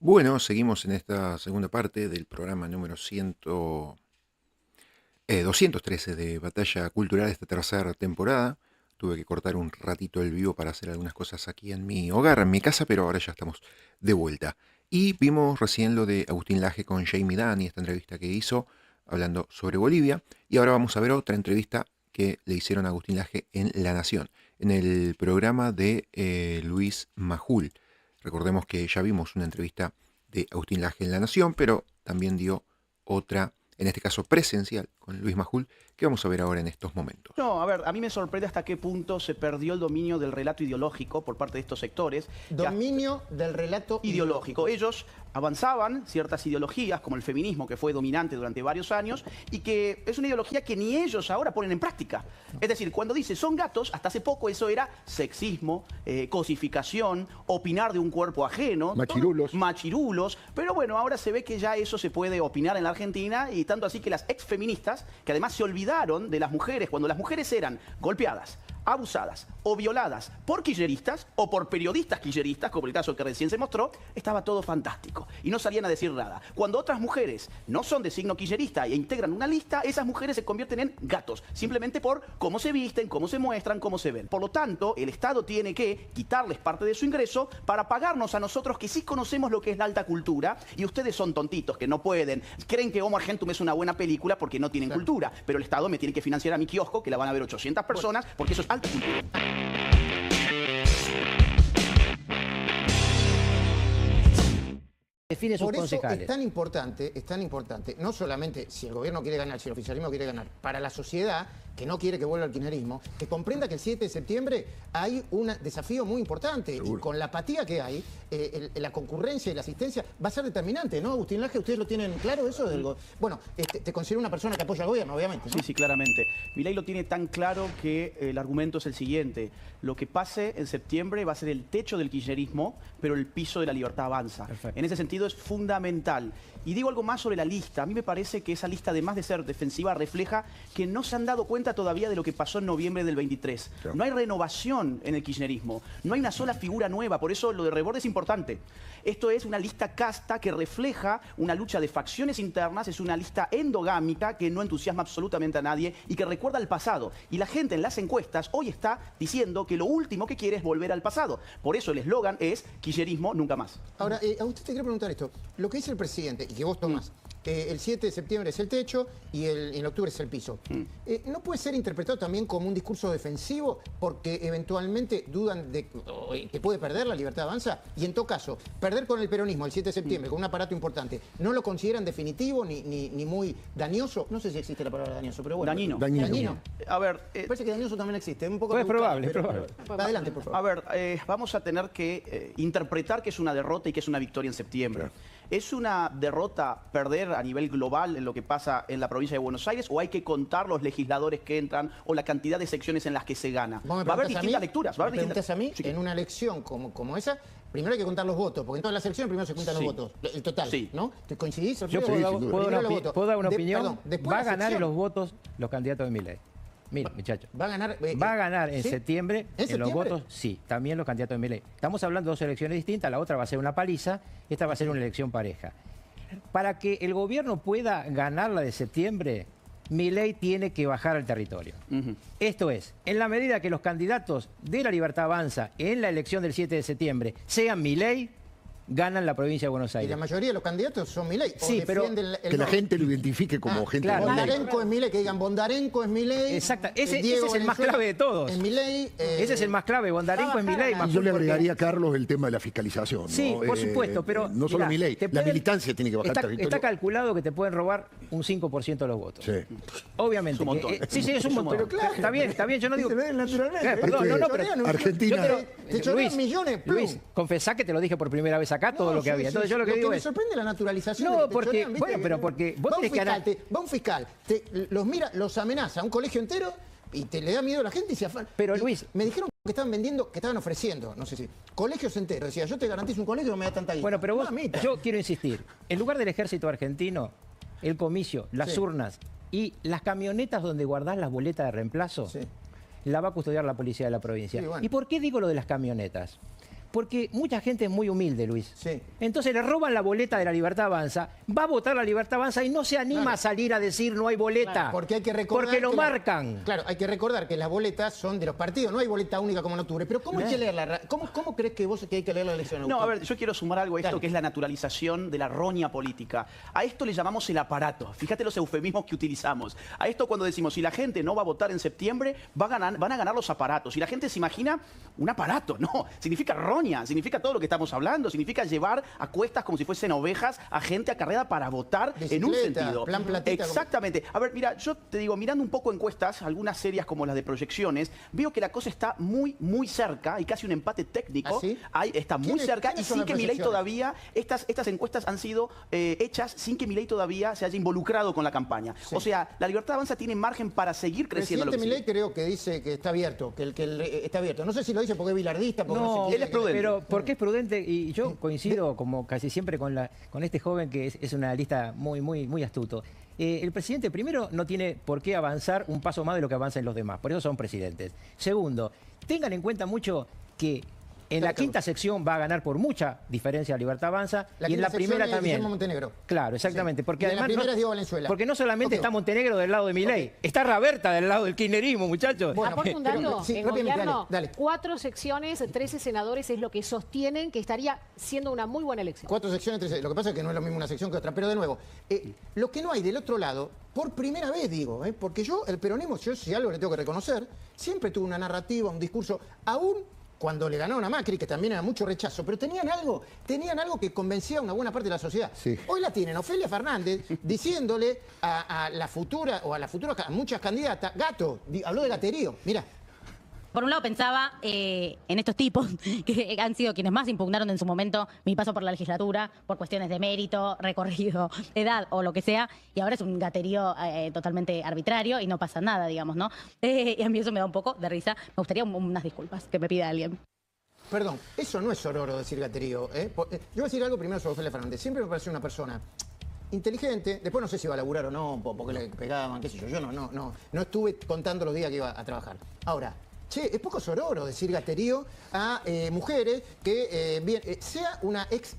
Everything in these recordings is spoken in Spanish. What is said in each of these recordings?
Bueno, seguimos en esta segunda parte del programa número 213 de Batalla Cultural de esta tercera temporada. Tuve que cortar un ratito el vivo para hacer algunas cosas aquí en mi hogar, en mi casa, pero ahora ya estamos de vuelta. Y vimos recién lo de Agustín Laje con Jamie Dani, esta entrevista que hizo hablando sobre Bolivia. Y ahora vamos a ver otra entrevista que le hicieron a Agustín Laje en La Nación, en el programa de Luis Majul. Recordemos que ya vimos una entrevista de Agustín Laje en La Nación, pero también dio otra, en este caso presencial, con Luis Majul, que vamos a ver ahora en estos momentos. No, a ver, a mí me sorprende hasta qué punto se perdió el dominio del relato ideológico por parte de estos sectores. Dominio del relato ideológico. Ellos avanzaban ciertas ideologías, como el feminismo, que fue dominante durante varios años, y que es una ideología que ni ellos ahora ponen en práctica. Es decir, cuando dice son gatos, hasta hace poco eso era sexismo, cosificación, opinar de un cuerpo ajeno. Machirulos. Machirulos. Pero bueno, ahora se ve que ya eso se puede opinar en la Argentina, y tanto así que las exfeministas, que además se olvidaron de las mujeres, cuando las mujeres eran golpeadas, abusadas o violadas por kirchneristas o por periodistas kirchneristas, como el caso que recién se mostró, estaba todo fantástico y no salían a decir nada. Cuando otras mujeres no son de signo kirchnerista e integran una lista, esas mujeres se convierten en gatos, simplemente por cómo se visten, cómo se muestran, cómo se ven. Por lo tanto, el Estado tiene que quitarles parte de su ingreso para pagarnos a nosotros que sí conocemos lo que es la alta cultura, y ustedes son tontitos que no pueden, creen que Homo Argentum es una buena película porque no tienen cultura, pero el Estado me tiene que financiar a mi kiosco, que la van a ver 800 personas, porque eso es alta cultura. Define sus Por eso concejales. es tan importante, no solamente si el gobierno quiere ganar, si el oficialismo quiere ganar, para la sociedad, que no quiere que vuelva al kirchnerismo, que comprenda que el 7 de septiembre hay un desafío muy importante. Seguro. Y con la apatía que hay, la concurrencia y la asistencia va a ser determinante, ¿no, Agustín Laje? ¿Ustedes lo tienen claro eso? Bueno, te considero una persona que apoya al gobierno, obviamente, ¿no? Sí, sí, claramente. Milei lo tiene tan claro que el argumento es el siguiente. Lo que pase en septiembre va a ser el techo del kirchnerismo, pero el piso de la libertad avanza. Perfecto. En ese sentido es fundamental. Y digo algo más sobre la lista. A mí me parece que esa lista, además de ser defensiva, refleja que no se han dado cuenta todavía de lo que pasó en noviembre del 23. Claro. No hay renovación en el kirchnerismo. No hay una sola figura nueva. Por eso lo de Rebord es importante. Esto es una lista casta que refleja una lucha de facciones internas. Es una lista endogámica que no entusiasma absolutamente a nadie y que recuerda al pasado. Y la gente en las encuestas hoy está diciendo que lo último que quiere es volver al pasado. Por eso el eslogan es kirchnerismo nunca más. Ahora, a usted te quiero preguntar esto. Lo que dice el presidente, y que vos tomás, el 7 de septiembre es el techo y en octubre es el piso. ¿No puede ser interpretado también como un discurso defensivo porque eventualmente dudan de que puede perder la libertad avanza? Y en todo caso, perder con el peronismo el 7 de septiembre, con un aparato importante, ¿no lo consideran definitivo ni muy dañoso? No sé si existe la palabra dañoso, pero bueno. Dañino. Dañino. A ver, Parece que dañoso también existe. Un poco Pues es rebuscado, probable, pero- es probable. Adelante, por favor. A ver, vamos a tener que interpretar que es una derrota y que es una victoria en septiembre. Claro. ¿Es una derrota perder a nivel global en lo que pasa en la provincia de Buenos Aires, o hay que contar los legisladores que entran o la cantidad de secciones en las que se gana? Vos me Va a haber preguntás distintas lecturas. Va a haber me preguntás a mí, Sí. en una elección como esa, primero hay que contar los votos, porque en todas las elecciones primero se cuentan Sí. los votos, el total, Sí. ¿no? ¿Te coincidís? Yo Primero puedo, los dar- votos. puedo dar Primero una los opi- votos. puedo dar una opinión. Perdón, después Va a la ganar en sección. los votos los candidatos de Milei. Mire, muchachos. Va a ganar. Va a ganar en ¿sí? septiembre, ¿En en los septiembre? votos, sí, también los candidatos de Milei. Estamos hablando de dos elecciones distintas, la otra va a ser una paliza, esta va a ser una elección pareja. Para que el gobierno pueda ganar la de septiembre, Milei tiene que bajar al territorio. Esto es, en la medida que los candidatos de la Libertad Avanza en la elección del 7 de septiembre sean Milei, ganan la provincia de Buenos Y Aires. la mayoría de los candidatos son Milei. Sí, pero Que la gente lo identifique como gente claro. de Milei. Bondarenko es Milei, que digan Bondarenko es Milei. Exacto, ese Diego es el más Valenzuela clave de todos. Es Milei. Ese es el más clave, Bondarenko es Milei. Y yo le agregaría a Carlos el tema de la fiscalización, ¿no? Sí, por supuesto, pero... No solo mirá, Milei, te la pueden- militancia tiene que bajar está, al territorio. está calculado que te pueden robar un 5% de los votos. Sí. Obviamente. Es un montón. Sí, sí, es un montón. Pero claro. Está bien, yo no digo... Se ve naturalmente. Perdón, no, pero... Argentina- Te chorean millones, plum. Luis, confesá que te lo dije por primera vez acá, todo No, lo que sí, había. sí, Entonces yo lo que digo me es... sorprende la naturalización. No, de que te porque- chorean, ¿viste? bueno, pero porque vos Va un tenés que fiscal, ganar- va un fiscal, los mira, los amenaza a un colegio entero y te le da miedo a la gente y se afana. Pero, Y Luis- me dijeron que estaban vendiendo, que estaban ofreciendo, no sé si, colegios enteros. Decía, yo te garantizo un colegio que no me da tanta guita. Bueno, pero vos, Mamita. yo quiero insistir, en lugar del ejército argentino, el comicio, las Sí. urnas y las camionetas donde guardás las boletas de reemplazo, Sí. la va a custodiar la policía de la provincia. Sí, bueno. ¿Y por qué digo lo de las camionetas? Porque mucha gente es muy humilde, Luis. Sí. Entonces le roban la boleta de la Libertad Avanza, va a votar la Libertad Avanza y no se anima a salir a decir no hay boleta. Porque hay que recordar Porque lo que marcan. Claro, hay que recordar que las boletas son de los partidos, no hay boleta única como en octubre. Pero ¿cómo hay que leerla? ¿Cómo crees que vos que hay que leer la elección en No, octubre? a ver, yo quiero sumar algo a esto Dale. que es la naturalización de la roña política. A esto le llamamos el aparato. Fíjate los eufemismos que utilizamos. A esto cuando decimos, si la gente no va a votar en septiembre, van a ganar los aparatos. Y la gente se imagina un aparato. No, significa roña, significa todo lo que estamos hablando, significa llevar a cuestas como si fuesen ovejas a gente acarreada para votar en un Bicicleta, sentido. plan platita, Exactamente. A ver, mira, yo te digo, mirando un poco encuestas, algunas serias como las de proyecciones, veo que la cosa está muy, muy cerca, hay casi un empate técnico. ¿Ah, sí? Está muy cerca y quiénes son sin las que Milei proyecciones? todavía, estas encuestas han sido hechas sin que Milei todavía se haya involucrado con la campaña. Sí. O sea, la Libertad Avanza tiene margen para seguir creciendo. El presidente Milei creo que dice que está abierto, que está abierto. No sé si lo dice porque es bilardista, porque no, No, se quiere él es prudente. pero porque es prudente y yo coincido como casi siempre con este joven que es una lista muy astuto. El presidente, primero, no tiene por qué avanzar un paso más de lo que avanzan los demás. Por eso son presidentes. Segundo, tengan en cuenta mucho que en la quinta sección va a ganar por mucha diferencia Libertad Avanza y en la primera también. Montenegro. Claro, exactamente. Porque Y en la además primera es Diego Valenzuela. porque no solamente Ok. está Montenegro del lado de Milei, está Raberta del lado del kirchnerismo, muchachos. Bueno, Aporta un pero- dato, sí, el rápidamente, gobierno, dale. 4 secciones, 13 senadores es lo que sostienen que estaría siendo una muy buena elección. 4 secciones, 13. Lo que pasa es que no es lo mismo una sección que otra. Pero de nuevo, lo que no hay del otro lado, por primera vez digo, porque yo, el peronismo, yo si algo le tengo que reconocer, siempre tuvo una narrativa, un discurso, aún cuando le ganaron a Macri, que también era mucho rechazo, pero tenían algo que convencía a una buena parte de la sociedad. Sí. Hoy la tienen Ofelia Fernández diciéndole a muchas candidatas, gato, habló de gaterío, mira. Por un lado pensaba en estos tipos que han sido quienes más impugnaron en su momento mi paso por la legislatura, por cuestiones de mérito, recorrido, edad o lo que sea, y ahora es un gaterío totalmente arbitrario y no pasa nada, digamos, ¿no? Y a mí eso me da un poco de risa. Me gustaría unas disculpas que me pida alguien. Perdón, eso no es sororo decir gaterío. Yo voy a decir algo primero sobre Ofelia Fernández. Siempre me pareció una persona inteligente. Después no sé si va a laburar o no, porque le pegaban, qué sé yo. Yo no estuve contando los días que iba a trabajar. Ahora, che, es poco sororo decir gaterío a mujeres que sea una ex,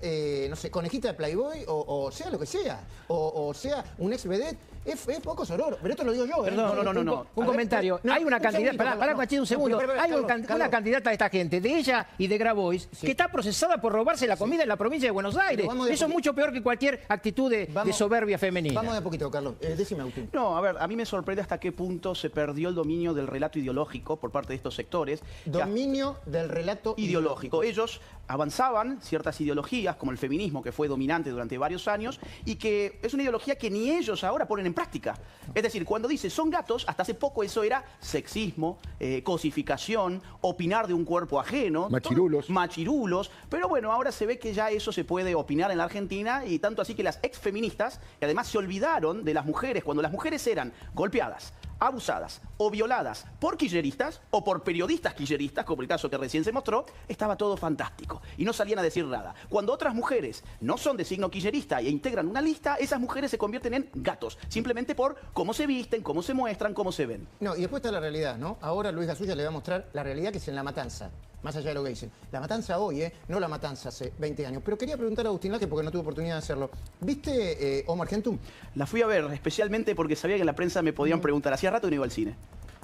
no sé, conejita de Playboy o sea lo que sea, o sea un ex vedette. Es poco sororo, pero esto lo digo yo. Perdón, no. Un comentario. Hay una candidata, pará, Guachín, un segundo. Hay una candidata de esta gente, de ella y de Grabois, que está procesada por robarse la comida en la provincia de Buenos Aires. vamos de Eso es mucho peor que cualquier actitud de soberbia femenina. Vamos de a poquito, Carlos. Decime, Agustín. No, a ver, a mí me sorprende hasta qué punto se perdió el dominio del relato ideológico por parte de estos sectores. Dominio del relato Ideológico. Ellos avanzaban ciertas ideologías, como el feminismo, que fue dominante durante varios años, y que es una ideología que ni ellos ahora ponen en práctica. Es decir, cuando dice son gatos, hasta hace poco eso era sexismo, cosificación, opinar de un cuerpo ajeno. Machirulos. Machirulos. Pero bueno, ahora se ve que ya eso se puede opinar en la Argentina, y tanto así que las exfeministas, que además se olvidaron de las mujeres, cuando las mujeres eran golpeadas, abusadas o violadas por kirchneristas o por periodistas kirchneristas, como el caso que recién se mostró, estaba todo fantástico y no salían a decir nada. Cuando otras mujeres no son de signo kirchnerista e integran una lista, esas mujeres se convierten en gatos, simplemente por cómo se visten, cómo se muestran, cómo se ven. No, y después está la realidad, ¿no? Ahora Luis Gasulla le va a mostrar la realidad que es en La Matanza. Más allá de lo que dicen. La Matanza hoy, no la Matanza hace 20 años. Pero quería preguntar a Agustín Laje, porque no tuve oportunidad de hacerlo. ¿Viste Homo Argentum? La fui a ver, especialmente porque sabía que en la prensa me podían preguntar. Hacía rato que no iba al cine.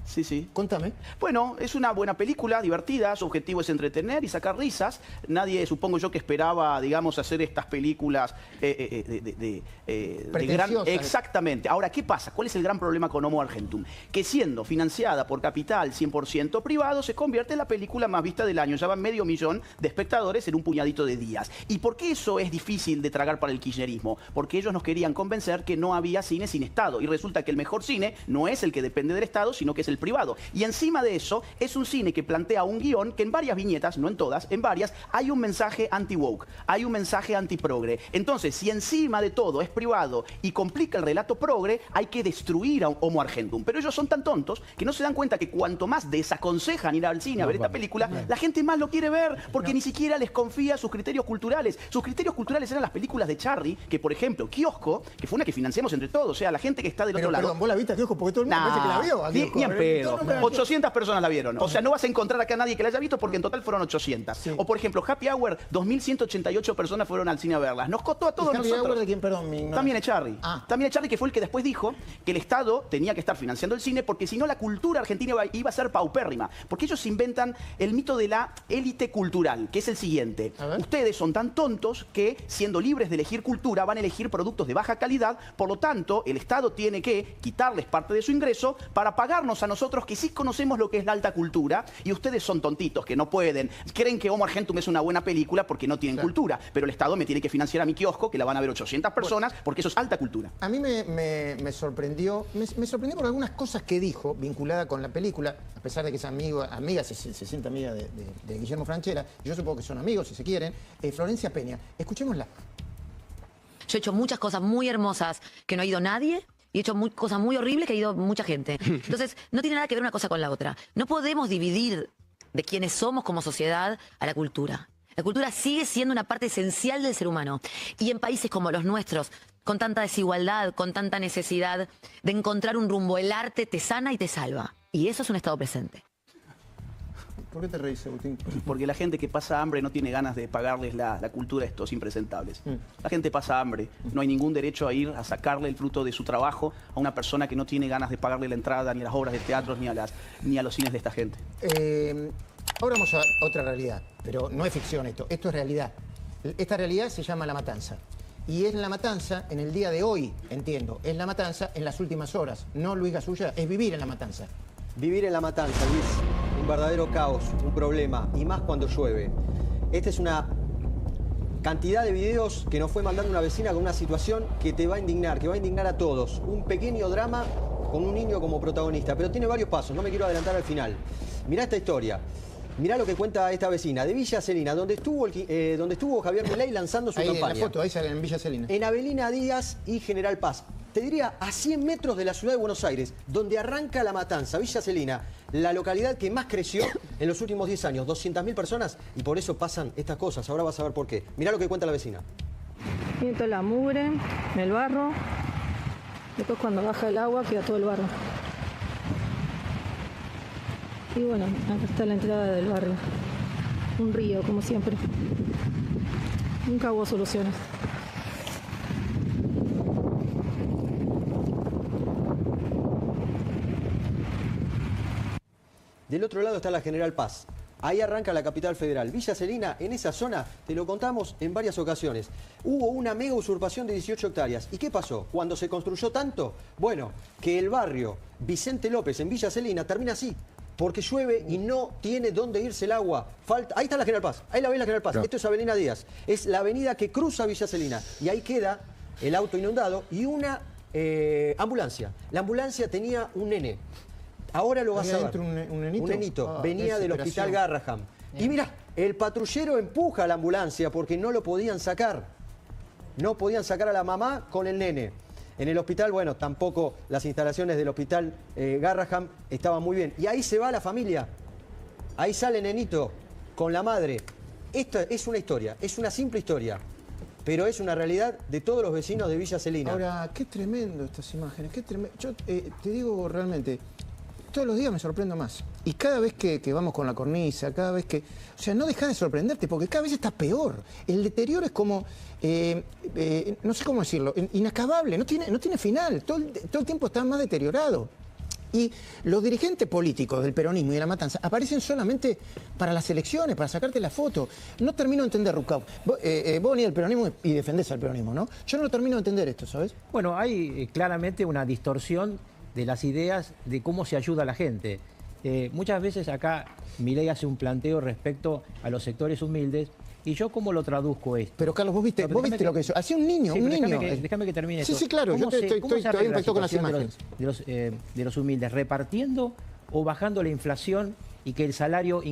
Sí. Contame. Bueno, es una buena película, divertida, su objetivo es entretener y sacar risas. Nadie, supongo yo, que esperaba, digamos, hacer estas películas de gran... Pretenciosas. Exactamente. Ahora, ¿qué pasa? ¿Cuál es el gran problema con Homo Argentum? Que siendo financiada por capital 100% privado, se convierte en la película más vista del año. Ya van 500.000 de espectadores en un puñadito de días. ¿Y por qué eso es difícil de tragar para el kirchnerismo? Porque ellos nos querían convencer que no había cine sin Estado. Y resulta que el mejor cine no es el que depende del Estado, sino que es el privado. Y encima de eso, es un cine que plantea un guión que en varias viñetas, no en todas, en varias, hay un mensaje anti-woke, hay un mensaje anti-progre. Entonces, si encima de todo es privado y complica el relato progre, hay que destruir a Homo Argentum. Pero ellos son tan tontos que no se dan cuenta que cuanto más desaconsejan ir al cine a ver esta película, la gente más lo quiere ver, porque ni siquiera les confía sus criterios culturales. Sus criterios culturales eran las películas de Charry, que por ejemplo, Kiosco, que fue una que financiamos entre todos, o sea, la gente que está del otro lado. Perdón, ¿vos la viste a Kiosco? Porque todo el mundo parece que la vio a Ni Kiosco. en pedo. 800 personas la vieron. O sea, no vas a encontrar acá a nadie que la haya visto porque en total fueron 800. Sí. O por ejemplo, Happy Hour, 2188 personas fueron al cine a verlas. Nos costó a todos ¿Happy nosotros. Hour de quién? Perdón, También Echarri. También Echarri, que fue el que después dijo que el Estado tenía que estar financiando el cine porque si no la cultura argentina iba a ser paupérrima. Porque ellos inventan el mito de la élite cultural, que es el siguiente. Ustedes son tan tontos que, siendo libres de elegir cultura, van a elegir productos de baja calidad. Por lo tanto, el Estado tiene que quitarles parte de su ingreso para pagarnos a nosotros que sí conocemos lo que es la alta cultura. Y ustedes son tontitos, que no pueden. Creen que Homo Argentum es una buena película porque no tienen cultura. Pero el Estado me tiene que financiar a mi kiosco, que la van a ver 800 personas, porque eso es alta cultura. A mí me sorprendió, me sorprendió por algunas cosas que dijo vinculada con la película, a pesar de que es amiga, se siente amiga de Guillermo Francella, yo supongo que son amigos si se quieren. Florencia Peña, escuchémosla. Yo he hecho muchas cosas muy hermosas que no ha ido nadie. Y he hecho cosas muy horribles que ha ido mucha gente. Entonces, no tiene nada que ver una cosa con la otra. No podemos dividir de quiénes somos como sociedad a la cultura. La cultura sigue siendo una parte esencial del ser humano. Y en países como los nuestros, con tanta desigualdad, con tanta necesidad de encontrar un rumbo, el arte te sana y te salva. Y eso es un estado presente. ¿Por qué te reís, Agustín? Porque la gente que pasa hambre no tiene ganas de pagarles la cultura a estos impresentables. La gente pasa hambre. No hay ningún derecho a ir a sacarle el fruto de su trabajo a una persona que no tiene ganas de pagarle la entrada ni a las obras de teatro ni a los cines de esta gente. Ahora vamos a otra realidad, pero no es ficción esto es realidad. Esta realidad se llama La Matanza. Y es La Matanza en el día de hoy, entiendo. Es La Matanza en las últimas horas. No, Luis Gasulla, es vivir en La Matanza. Vivir en La Matanza, Luis, un verdadero caos, un problema, y más cuando llueve. Esta es una cantidad de videos que nos fue mandando una vecina con una situación que te va a indignar, que va a indignar a todos. Un pequeño drama con un niño como protagonista, pero tiene varios pasos, no me quiero adelantar al final. Mirá esta historia. Mirá lo que cuenta esta vecina de Villa Celina, donde estuvo Javier Milei lanzando su campaña. En la foto, ahí sale en Villa Celina. En Avelina Díaz y General Paz. Te diría a 100 metros de la ciudad de Buenos Aires, donde arranca La Matanza, Villa Celina, la localidad que más creció en los últimos 10 años, 200.000 personas, y por eso pasan estas cosas. Ahora vas a ver por qué. Mirá lo que cuenta la vecina. Siento la mugre, el barro, después cuando baja el agua queda todo el barro. Y bueno, acá está la entrada del barrio. Un río, como siempre. Nunca hubo soluciones. Del otro lado está la General Paz. Ahí arranca la capital federal. Villa Celina, en esa zona, te lo contamos en varias ocasiones. Hubo una mega usurpación de 18 hectáreas. ¿Y qué pasó? Cuando se construyó tanto, bueno, que el barrio Vicente López en Villa Celina termina así. Porque llueve y no tiene dónde irse el agua. Ahí está la General Paz, ahí la ves la General Paz. No. Esto es Avelina Díaz. Es la avenida que cruza Villa Celina. Y ahí queda el auto inundado y una ambulancia. La ambulancia tenía un nene. Ahora lo vas a ver. ¿Un nenito? Un nenito. Venía del hospital Garraham. Y mira, el patrullero empuja a la ambulancia porque no lo podían sacar. No podían sacar a la mamá con el nene. En el hospital, bueno, tampoco las instalaciones del hospital Garraham estaban muy bien. Y ahí se va la familia. Ahí sale el nenito con la madre. Esta es una historia, es una simple historia. Pero es una realidad de todos los vecinos de Villa Celina. Ahora, qué tremendo estas imágenes, qué tremendo. Yo te digo realmente, todos los días me sorprendo más. Y cada vez que vamos con la cornisa, cada vez que... O sea, no dejas de sorprenderte, porque cada vez está peor. El deterioro es como... no sé cómo decirlo, inacabable, no tiene final. Todo el tiempo está más deteriorado. Y los dirigentes políticos del peronismo y de La Matanza aparecen solamente para las elecciones, para sacarte la foto. No termino de entender, Rucau. Vos venís del peronismo y defendés al peronismo, ¿no? Yo no lo termino de entender esto, ¿sabes? Bueno, hay claramente una distorsión de las ideas de cómo se ayuda a la gente. Muchas veces acá Milei hace un planteo respecto a los sectores humildes. ¿Y yo cómo lo traduzco esto? Pero Carlos, vos viste lo que hizo. Hacía un niño, sí, un niño. Déjame que termine sí, esto. Sí, claro, yo estoy impactado con las imágenes. De los humildes, repartiendo o bajando la inflación y que el salario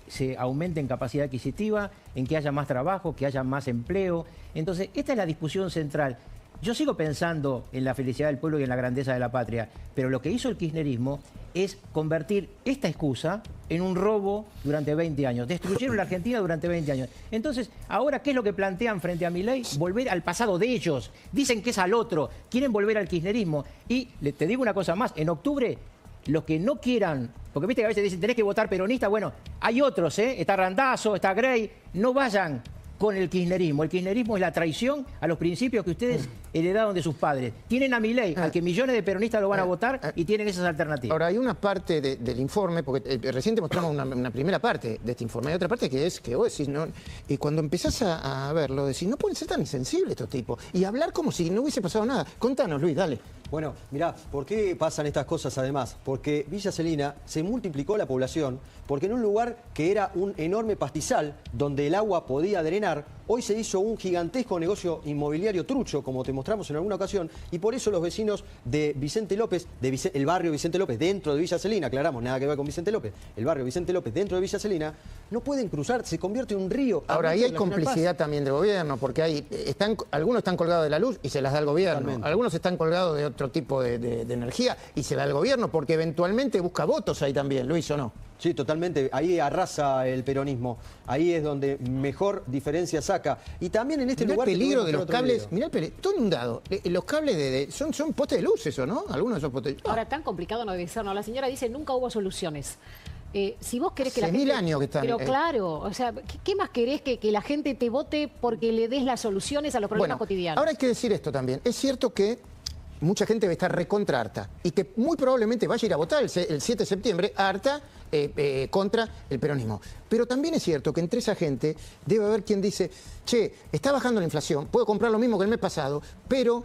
se aumente en capacidad adquisitiva, en que haya más trabajo, que haya más empleo. Entonces, esta es la discusión central. Yo sigo pensando en la felicidad del pueblo y en la grandeza de la patria, pero lo que hizo el kirchnerismo es convertir esta excusa en un robo durante 20 años. Destruyeron la Argentina durante 20 años. Entonces, ahora, ¿qué es lo que plantean frente a Milei? Volver al pasado de ellos. Dicen que es al otro. Quieren volver al kirchnerismo. Y te digo una cosa más. En octubre los que no quieran, porque viste que a veces dicen tenés que votar peronista, bueno, hay otros, está Randazzo, está Grey, no vayan con el kirchnerismo. El kirchnerismo es la traición a los principios que ustedes heredaron de sus padres. Tienen a Milei, al que millones de peronistas lo van a votar y tienen esas alternativas. Ahora, hay una parte del informe, porque recién te mostramos una primera parte de este informe, hay otra parte que es que vos decís, ¿no? Y cuando empezás a verlo, decís, no pueden ser tan insensibles estos tipos, y hablar como si no hubiese pasado nada. Contanos, Luis, dale. Bueno, mirá, ¿por qué pasan estas cosas además? Porque Villa Celina se multiplicó la población, porque en un lugar que era un enorme pastizal, donde el agua podía drenar, hoy se hizo un gigantesco negocio inmobiliario trucho, como te mostramos en alguna ocasión, y por eso los vecinos de Vicente López, el barrio Vicente López, dentro de Villa Celina, aclaramos, nada que ver con Vicente López, el barrio Vicente López, dentro de Villa Celina, no pueden cruzar, se convierte en un río. Ahora, ahí hay complicidad también del gobierno, porque algunos están colgados de la luz y se las da el gobierno. Totalmente. Algunos están colgados de otro tipo de energía y se la da el gobierno, porque eventualmente busca votos ahí también, Luis, ¿o no? Sí, totalmente. Ahí arrasa el peronismo. Ahí es donde mejor diferencia saca. Y también en este lugar... Mirá el peligro de los cables. Mirá el peligro. Todo inundado. Los cables son postes de luz, eso, ¿no? Algunos de esos postes de luz. Ahora, tan complicado no debe ser, ¿no? La señora dice, nunca hubo soluciones. Si vos querés que la gente... 1000 años que están... Pero claro, o sea, ¿qué más querés que la gente te vote porque le des las soluciones a los problemas cotidianos? Ahora hay que decir esto también. Es cierto que mucha gente va a estar recontra harta y que muy probablemente vaya a ir a votar el 7 de septiembre harta contra el peronismo. Pero también es cierto que entre esa gente debe haber quien dice, che, está bajando la inflación, puedo comprar lo mismo que el mes pasado, pero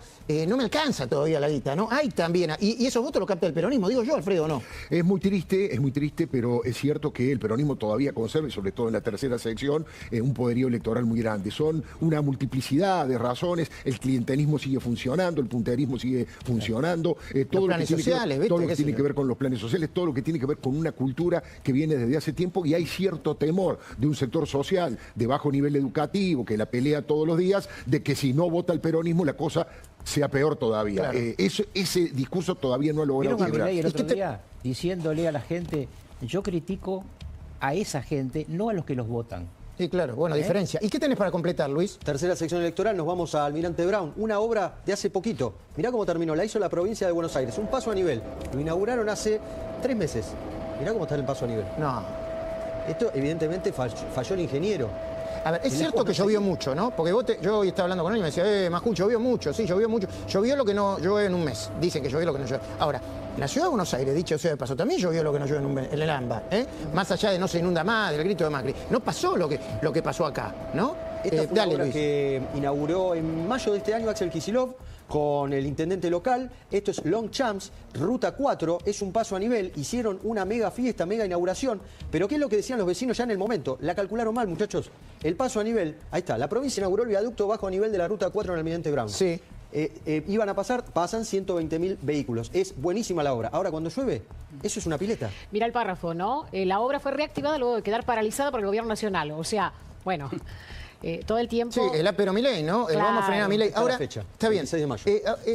no me alcanza todavía la guita, ¿no? Hay también, y esos votos los capta el peronismo, digo yo, Alfredo, ¿no? Es muy triste, pero es cierto que el peronismo todavía conserva, y sobre todo en la tercera sección, un poderío electoral muy grande. Son una multiplicidad de razones, el clientelismo sigue funcionando, el punterismo sigue funcionando, todo lo que tiene que ver con los planes sociales, todo lo que tiene que ver con una cultura que viene desde hace tiempo, y hay cierto temor de un sector social de bajo nivel educativo que la pelea todos los días de que si no vota el peronismo la cosa sea peor todavía. Claro. Ese discurso todavía no ha logrado quebrar. El otro día diciéndole a la gente, yo critico a esa gente, no a los que los votan. Sí, claro, bueno, diferencia. ¿Y qué tenés para completar, Luis? Tercera sección electoral, nos vamos a Almirante Brown, una obra de hace poquito. Mirá cómo terminó, la hizo la provincia de Buenos Aires, un paso a nivel. Lo inauguraron hace 3 meses. Mirá cómo está el paso a nivel. No. Esto evidentemente falló el ingeniero. A ver, es cierto que llovió mucho, ¿no? Porque yo hoy estaba hablando con él y me decía, Majul, llovió mucho, sí, llovió mucho. Llovió lo que no llueve en un mes. Dicen que llovió lo que no llueve. Ahora, en la ciudad de Buenos Aires, dicho sea de paso, también llovió lo que no llueve en un mes, en el AMBA, ¿eh? Más allá de no se inunda más, del grito de Macri. No pasó lo que pasó acá, ¿no? Esta fue una obra que inauguró en mayo de este año Axel Kicillof con el intendente local. Esto es Longchamps, Ruta 4, es un paso a nivel. Hicieron una mega fiesta, mega inauguración. Pero ¿qué es lo que decían los vecinos ya en el momento? La calcularon mal, muchachos. El paso a nivel, ahí está. La provincia inauguró el viaducto bajo a nivel de la Ruta 4 en Almirante Brown. Sí. Iban a pasan 120.000 vehículos. Es buenísima la obra. Ahora, cuando llueve, eso es una pileta. Mira el párrafo, ¿no? La obra fue reactivada luego de quedar paralizada por el gobierno nacional. O sea, bueno... todo el tiempo... Sí, el apero Milei, ¿no? Claro. Vamos a frenar a Milei. Ahora, fecha, está bien. 6 de mayo.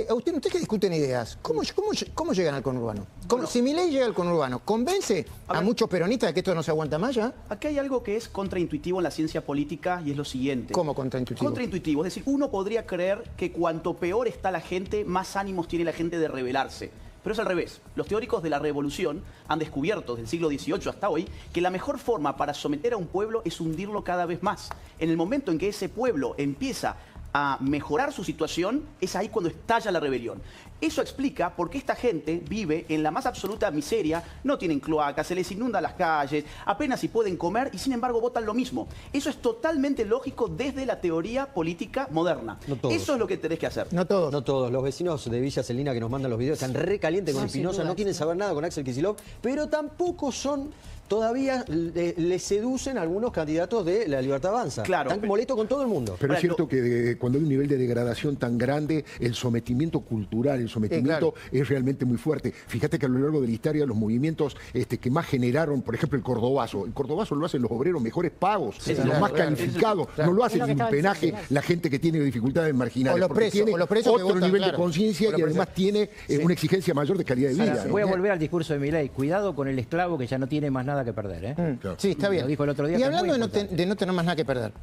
Agustín, ustedes que discuten ideas, ¿cómo llegan al conurbano? Si Milei llega al conurbano, ¿convence a muchos peronistas de que esto no se aguanta más ya? Aquí hay algo que es contraintuitivo en la ciencia política y es lo siguiente. ¿Cómo contraintuitivo? Contraintuitivo, es decir, uno podría creer que cuanto peor está la gente, más ánimos tiene la gente de rebelarse. Pero es al revés. Los teóricos de la revolución han descubierto desde el siglo XVIII hasta hoy que la mejor forma para someter a un pueblo es hundirlo cada vez más. En el momento en que ese pueblo empieza a mejorar su situación, es ahí cuando estalla la rebelión. Eso explica por qué esta gente vive en la más absoluta miseria, no tienen cloacas, se les inundan las calles, apenas si pueden comer y sin embargo votan lo mismo. Eso es totalmente lógico desde la teoría política moderna. No todos. Eso es lo que tenés que hacer. No todos. No todos. Los vecinos de Villa Celina que nos mandan los videos están recalientes con Espinosa, no quieren saber nada con Axel Kicillof, pero tampoco son... Todavía les seducen algunos candidatos de La Libertad Avanza. Claro. Están molestos con todo el mundo. Pero es cierto que cuando hay un nivel de degradación tan grande, el sometimiento cultural, el sometimiento es realmente muy fuerte. Fíjate que a lo largo de la historia los movimientos que más generaron, por ejemplo, el cordobazo lo hacen los obreros mejores pagos, los más calificados. No lo hacen sin penaje la gente que tiene dificultades marginales. O los presos otro nivel de conciencia y además tiene una exigencia mayor de calidad de vida. Voy a volver al discurso de Milei. Cuidado con el esclavo que ya no tiene más nada que perder, ¿eh? Sí, está bien. Lo dijo el otro día. Y hablando de no tener más nada que perder,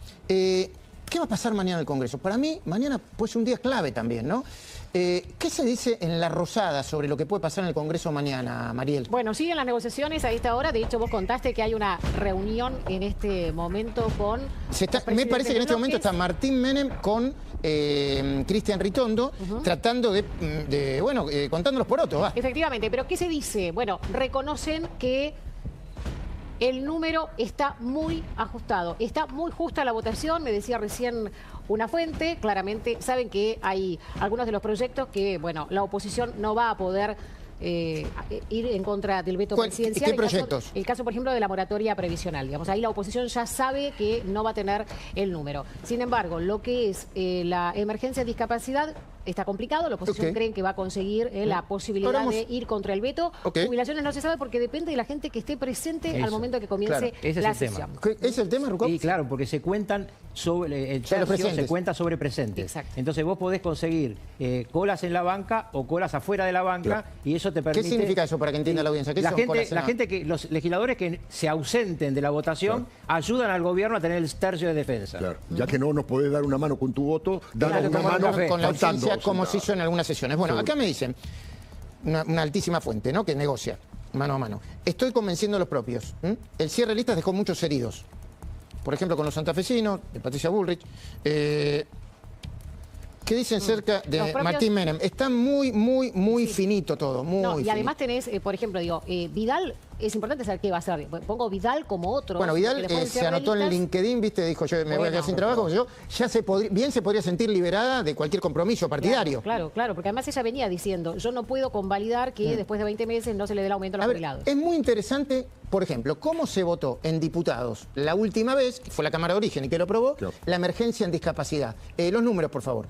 ¿Qué va a pasar mañana en el Congreso? Para mí, mañana puede ser un día clave también, ¿no? ¿Qué se dice en La Rosada sobre lo que puede pasar en el Congreso mañana, Mariel? Bueno, siguen las negociaciones a esta hora. De hecho, vos contaste que hay una reunión en este momento con... Me parece que en este momento está Martín Menem con Cristian Ritondo tratando de contando los porotos. Va. Efectivamente, pero ¿qué se dice? Bueno, reconocen que el número está muy ajustado. Está muy justa la votación, me decía recién una fuente. Claramente saben que hay algunos de los proyectos que, bueno, la oposición no va a poder ir en contra del veto presidencial. ¿Qué proyectos? El caso, por ejemplo, de la moratoria previsional. Digamos, ahí la oposición ya sabe que no va a tener el número. Sin embargo, lo que es la emergencia de discapacidad está complicado. La oposición creen que va a conseguir la posibilidad de ir contra el veto. Jubilaciones no se sabe porque depende de la gente que esté presente al momento que comience la sesión. ¿Es el tema, Rucó? Sí, claro, porque se cuentan sobre el tercio, se cuenta sobre presentes. Exacto. Entonces vos podés conseguir colas en la banca o colas afuera de la banca y eso te permite... ¿Qué significa eso para que entienda la audiencia? ¿Qué son colas en La gente que, los legisladores que se ausenten de la votación ayudan al gobierno a tener el tercio de defensa. Claro. Ya que no nos podés dar una mano con tu voto, danos una mano con la faltando. ausencia, como se hizo en algunas sesiones. Bueno, acá me dicen, una altísima fuente, ¿no?, que negocia mano a mano. Estoy convenciendo a los propios. El cierre de listas dejó muchos heridos. Por ejemplo, con los santafesinos, de Patricia Bullrich. ¿Qué dicen cerca de Martín Menem? Está muy finito todo, muy y finito. además tenés, por ejemplo, digo, Vidal, es importante saber qué va a hacer. Pongo Vidal como otro. Bueno, Vidal se anotó en LinkedIn, viste, dijo, yo me voy a quedar sin trabajo. Yo ya se podría sentir liberada de cualquier compromiso partidario. Claro, porque además ella venía diciendo, yo no puedo convalidar que después de 20 meses no se le dé el aumento a los jubilados. Es muy interesante, por ejemplo, cómo se votó en diputados la última vez, fue la Cámara de Origen y que lo aprobó, la emergencia en discapacidad. Los números, por favor.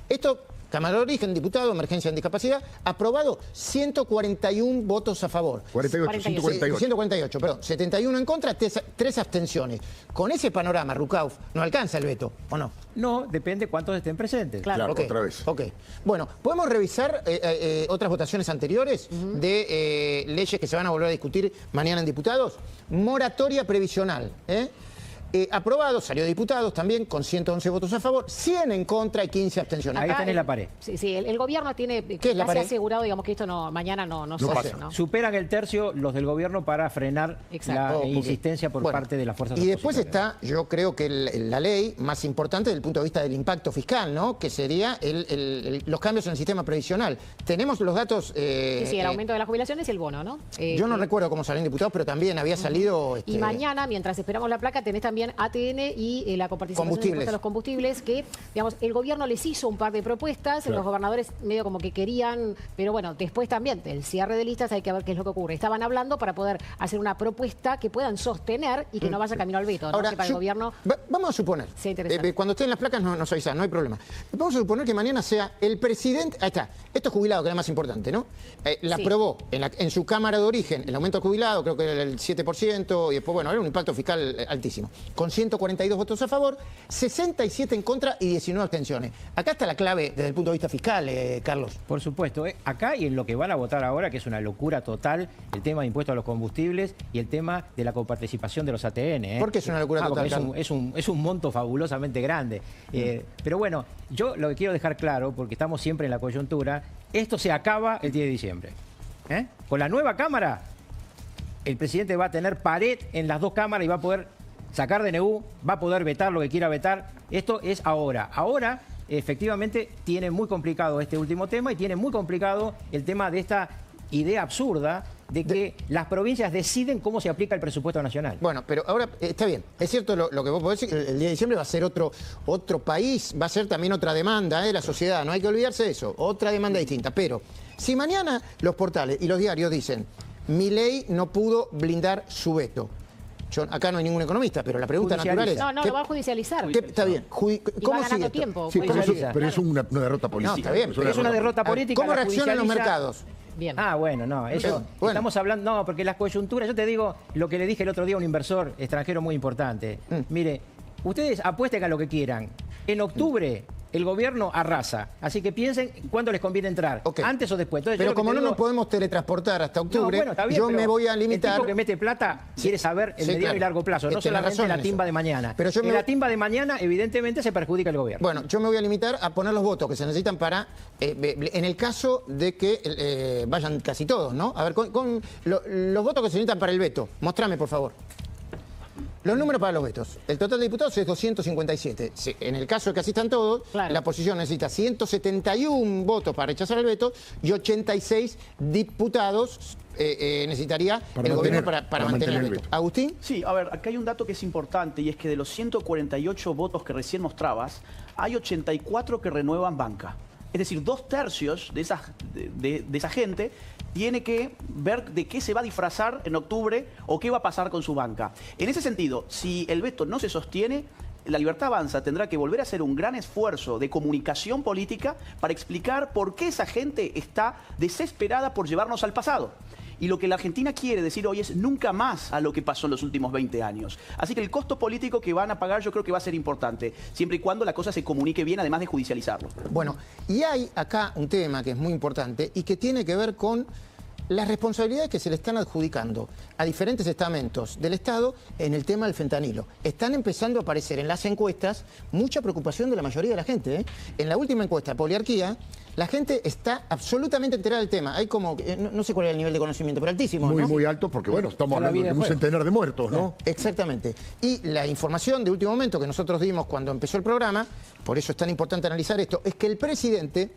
Esto, Cámara de Origen, diputado, emergencia en discapacidad, aprobado 141 votos a favor. 148, perdón. 71 en contra, 3 abstenciones. Con ese panorama, Rucauf, no alcanza el veto, ¿o no? No, depende cuántos estén presentes. Claro, otra vez. Bueno, ¿podemos revisar otras votaciones anteriores de leyes que se van a volver a discutir mañana en diputados? Moratoria previsional, aprobado, salió diputados también con 111 votos a favor, 100 en contra y 15 abstenciones. Ahí tenés la pared. Sí, el gobierno tiene ¿Qué es la pared? asegurado, digamos, que esto mañana no se hace, ¿no? Superan el tercio los del gobierno para frenar la insistencia por parte de las fuerzas opositoras. Y después opositoras. está, yo creo que la ley más importante desde el punto de vista del impacto fiscal, ¿no?, que sería los cambios en el sistema previsional. Tenemos los datos... sí, el aumento de las jubilaciones y el bono, ¿no? Yo no recuerdo cómo salió en diputados, pero también había salido... Y mañana, mientras esperamos la placa, tenés también ATN y la coparticipación del impuesto a los combustibles, que, digamos, el gobierno les hizo un par de propuestas, los gobernadores medio como que querían, pero bueno, después también del cierre de listas hay que ver qué es lo que ocurre. Estaban hablando para poder hacer una propuesta que puedan sostener y que no vaya camino al veto, ¿no? Ahora, que para el gobierno... Vamos a suponer, cuando estén las placas nos avisan, no hay problema. Vamos a suponer que mañana sea el presidente, ahí está, esto es jubilado, que es lo más importante, ¿no? La aprobó en su Cámara de Origen, el aumento del jubilado, creo que era el 7%, y después, bueno, era un impacto fiscal altísimo, con 142 votos a favor, 67 en contra y 19 abstenciones. Acá está la clave desde el punto de vista fiscal, Carlos. Por supuesto, acá y en lo que van a votar ahora, que es una locura total, el tema de impuestos a los combustibles y el tema de la coparticipación de los ATN. ¿Por qué es una locura total? Es un monto fabulosamente grande. Pero bueno, yo lo que quiero dejar claro, porque estamos siempre en la coyuntura, esto se acaba el 10 de diciembre. Con la nueva Cámara, el presidente va a tener pared en las dos cámaras y va a poder sacar DNU, va a poder vetar lo que quiera vetar. Esto es ahora. Ahora, efectivamente, tiene muy complicado este último tema y tiene muy complicado el tema de esta idea absurda de que las provincias deciden cómo se aplica el presupuesto nacional. Bueno, pero ahora está bien. Es cierto lo que vos podés decir, el 10 de diciembre va a ser otro país, va a ser también otra demanda de la sociedad. No hay que olvidarse de eso. Otra demanda distinta. Pero si mañana los portales y los diarios dicen Milei no pudo blindar su veto. Acá no hay ningún economista, pero la pregunta natural es... No, lo va a judicializar. Está bien. ¿Cómo sigue tiempo? Sí, pero es una derrota política. No, está bien. Es una derrota política. ¿Cómo reaccionan los mercados? Bien. Bueno, no, eso estamos hablando, no, porque las coyunturas, yo te digo lo que le dije el otro día a un inversor extranjero muy importante. Mire, ustedes apuesten a lo que quieran. En octubre el gobierno arrasa. Así que piensen cuándo les conviene entrar, Ok. antes o después. Entonces, yo Pero lo que como te no digo- nos podemos teletransportar hasta No, octubre, bueno, está bien, yo pero me voy a limitar. El tipo que mete plata quiere saber el Sí, mediano claro. y largo plazo, no Tenés solamente razón la en timba eso. de mañana. Pero yo En me- la timba de mañana, evidentemente, se perjudica el gobierno. Bueno, yo me voy a limitar a poner los votos que se necesitan para, en el caso de que vayan casi todos, ¿no? A ver, los votos que se necesitan para el veto. Mostrame, por favor. Los números para los vetos. El total de diputados es 257. Sí, en el caso de que asistan todos, Claro. la oposición necesita 171 votos para rechazar el veto y 86 diputados necesitaría Para el gobierno mantener- para mantener el veto. Agustín. Sí, a ver, acá hay un dato que es importante y es que de los 148 votos que recién mostrabas, hay 84 que renuevan banca. Es decir, 2/3 de esa gente tiene que ver de qué se va a disfrazar en octubre o qué va a pasar con su banca. En ese sentido, si el veto no se sostiene, La Libertad Avanza tendrá que volver a hacer un gran esfuerzo de comunicación política para explicar por qué esa gente está desesperada por llevarnos al pasado. Y lo que la Argentina quiere decir hoy es nunca más a lo que pasó en los últimos 20 años. Así que el costo político que van a pagar yo creo que va a ser importante, siempre y cuando la cosa se comunique bien, además de judicializarlo. Bueno, y hay acá un tema que es muy importante y que tiene que ver con las responsabilidades que se le están adjudicando a diferentes estamentos del Estado en el tema del fentanilo. Están empezando a aparecer en las encuestas mucha preocupación de la mayoría de la gente, ¿eh? En la última encuesta, Poliarquía, la gente está absolutamente enterada del tema. Hay como, no sé cuál es el nivel de conocimiento, pero altísimo, Muy, ¿no? muy alto, porque bueno, estamos Está la hablando vida de de un juego. centenar de muertos, ¿no? Exactamente. Y la información de último momento que nosotros dimos cuando empezó el programa, por eso es tan importante analizar esto, es que el presidente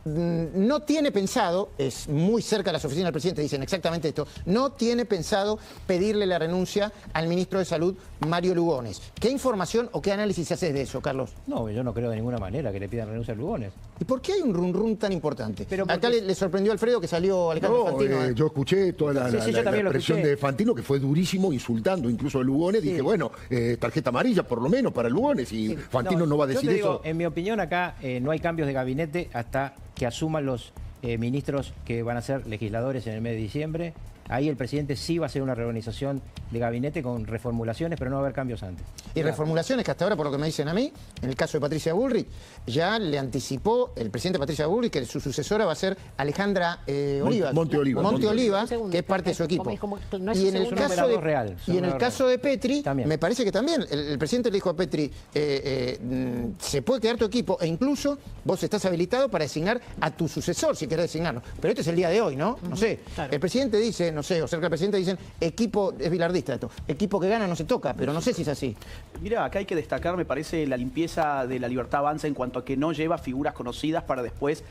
no tiene pensado, es muy cerca de las oficinas del presidente, dicen exactamente esto, no tiene pensado pedirle la renuncia al ministro de Salud, Mario Lugones. ¿Qué información o qué análisis se hace de eso, Carlos? No, yo no creo de ninguna manera que le pidan renuncia a Lugones. ¿Y por qué hay un run run tan importante? Pero Acá porque- le sorprendió a Alfredo que salió Alejandro No, Fantino. ¿eh? yo escuché toda la, Sí, la- sí, yo la- también la lo presión escuché. de Fantino, que fue durísimo, insultando incluso a Lugones. Dije, bueno, tarjeta amarilla por lo menos para Lugones, y Fantino no va a yo decir te digo, eso. en mi opinión, acá no hay cambios de gabinete hasta que asuman los ministros que van a ser legisladores en el mes de diciembre. Ahí el presidente sí va a hacer una reorganización de gabinete con reformulaciones, pero no va a haber cambios antes. Y reformulaciones que hasta ahora, por lo que me dicen a mí, en el caso de Patricia Bullrich, ya le anticipó el presidente Patricia Bullrich que su sucesora va a ser Alejandra Olivas. Monte Oliva. Monte Oliva, Un segundo, que es parte de su equipo. no es Y su en el segundo caso número de, dos real, y en el número caso de Petri, También. me parece que también el presidente le dijo a Petri, se puede quedar tu equipo e incluso vos estás habilitado para designar a tu sucesor, si querés designarlo. Pero este es el día de hoy, ¿no? No sé. claro. El presidente dice, no sé, o cerca del presidente dicen, equipo, es bilardista esto, equipo que gana no se toca, pero no sé si es así. Mira, acá hay que destacar, me parece, la limpieza de La Libertad Avanza en cuanto a que no lleva figuras conocidas para después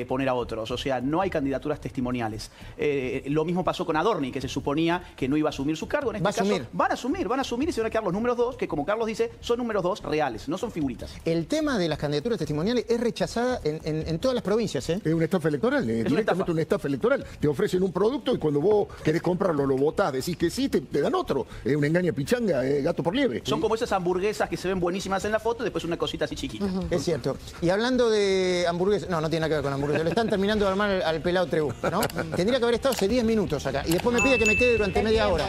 poner a otros. O sea, no hay candidaturas testimoniales. Lo mismo pasó con Adorni, que se suponía que no iba a asumir su cargo. En este Va a caso, asumir. van a asumir y se van a quedar los números 2, que como Carlos dice, son números 2 reales, no son figuritas. El tema de las candidaturas testimoniales es rechazada en todas las provincias, ¿eh? Es una estafa electoral, directamente una estafa electoral. Te ofrecen un producto y cuando vos querés comprarlo, lo votás, decís que sí, te dan otro. Es una engaña pichanga, gato por liebre. Son como esas hamburguesas que se ven buenísimas en la foto y después una cosita así chiquita. Es cierto. Y hablando de hamburguesas, no tiene nada que ver con hamburguesas, le están terminando de armar al pelado Trebú, ¿no? Tendría que haber estado hace 10 minutos acá. Y después me pide que me quede durante media hora.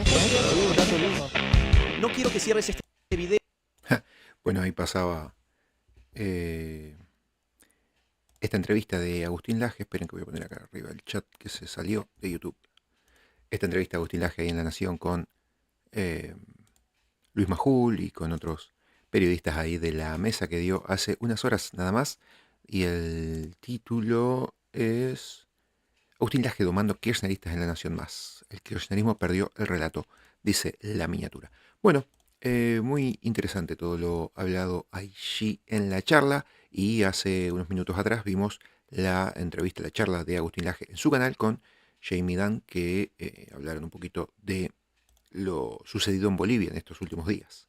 No quiero que cierres este video. Bueno, ahí pasaba esta entrevista de Agustín Laje. Esperen que voy a poner acá arriba el chat que se salió de YouTube. Esta entrevista de Agustín Laje ahí en La Nación con Luis Majul y con otros periodistas ahí de la mesa que dio hace unas horas nada más. Y el título es Agustín Laje domando kirchneristas en La Nación Más. El kirchnerismo perdió el relato, dice la miniatura. Bueno, muy interesante todo lo hablado allí en la charla, y hace unos minutos atrás vimos la entrevista, la charla de Agustín Laje en su canal con Jamie Dunn, que hablaron un poquito de lo sucedido en Bolivia en estos últimos días.